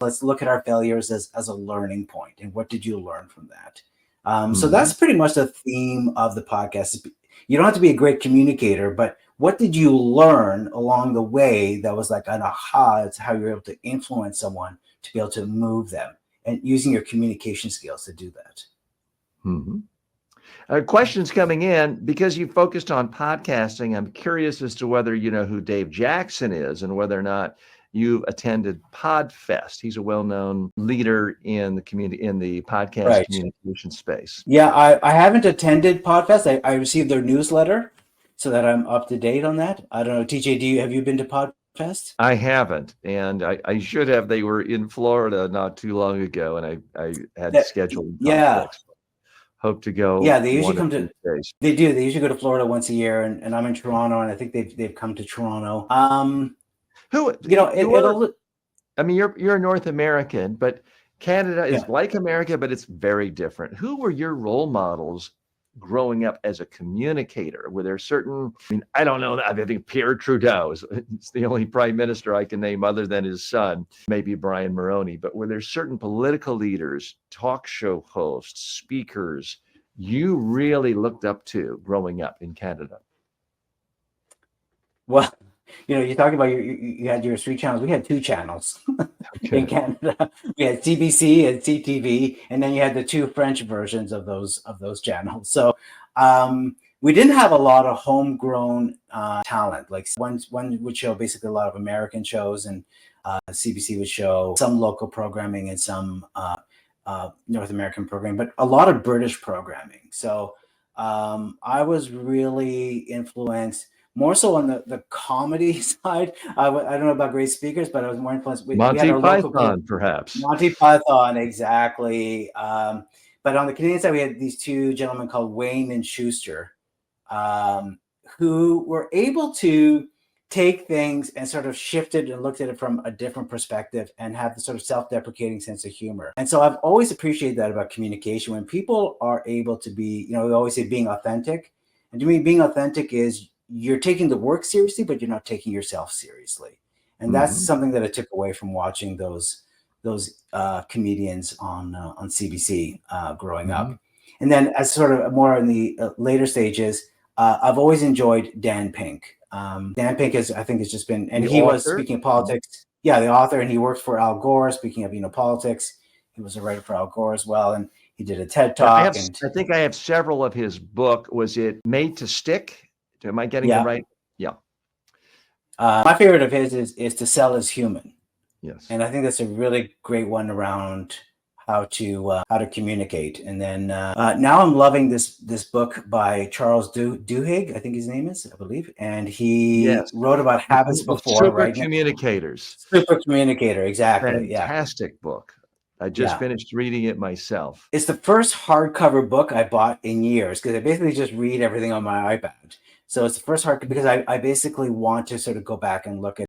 let's look at our failures as a learning point. And what did you learn from that? So Mhm. that's pretty much the theme of the podcast. You don't have to be a great communicator, but what did you learn along the way that was like an aha to how you're able to influence someone to be able to move them, and using your communication skills to do that? Mhm. Questions coming in because you focused on podcasting. I'm curious as to whether you know who Dave Jackson is and whether or not you've attended Podfest. He's a well-known leader in the community in the podcast Right. communication space. Yeah, I haven't attended Podfest. I received their newsletter so that I'm up to date on that. I don't know, TJ, have you been to Podfest? I haven't, and I should have. They were in Florida not too long ago, and I had That, scheduled yeah, conflicts. Hope to go yeah, they usually one of come these to, days. they do. They usually go to Florida once a year, and I'm in Toronto, and I think they've come to Toronto. Who you're? It'll, I mean, you're a North American, but Canada is yeah. like America, but it's very different. Who were your role models growing up as a communicator? Were there certain? I mean, I don't know. I think Pierre Trudeau is it's the only prime minister I can name other than his son, maybe Brian Mulroney. But were there certain political leaders, talk show hosts, speakers you really looked up to growing up in Canada? Well, you talking about you had your 3 channels. We had 2 channels in Okay. Canada. We had CBC and CTV, and then you had the 2 French versions of those channels. So we didn't have a lot of homegrown talent. Like one would show basically a lot of American shows, and CBC would show some local programming and some North American programming, but a lot of British programming. So I was really influenced more so on the comedy side. I don't know about great speakers, but I was more influenced. We had Monty our local Python, perhaps. Monty Python, exactly. But on the Canadian side, we had these 2 gentlemen called Wayne and Schuster, who were able to take things and sort of shift it and looked at it from a different perspective and have the sort of self-deprecating sense of humor. And so I've always appreciated that about communication, when people are able to be, we always say being authentic. And to me, being authentic is you're taking the work seriously, but you're not taking yourself seriously. And that's Mhm. something that I took away from watching those comedians on CBC growing up. Mhm. And then as sort of more in the later stages, I've always enjoyed Dan Pink. Dan Pink I think has just been, and The he was, author? speaking of politics, yeah, the author, and he worked for Al Gore. Speaking of politics, he was a writer for Al Gore as well, and he did a TED Yeah, Talk. And I think I have several of his book. Was it Made to Stick? Am I getting the yeah, right? Yeah. my favorite of his is To Sell Is Human, Yes. and I think that's a really great one around how to communicate. And then now I'm loving this book by Charles Duhigg, I think his name is, I believe, and he Yes. wrote about habits The before, Super right? Communicators. Super Communicator, exactly. Yeah, Fantastic book. I just yeah. finished reading it myself. It's the first hardcover book I bought in years, because I basically just read everything on my iPad. So it's the first hard, because I basically want to sort of go back and look at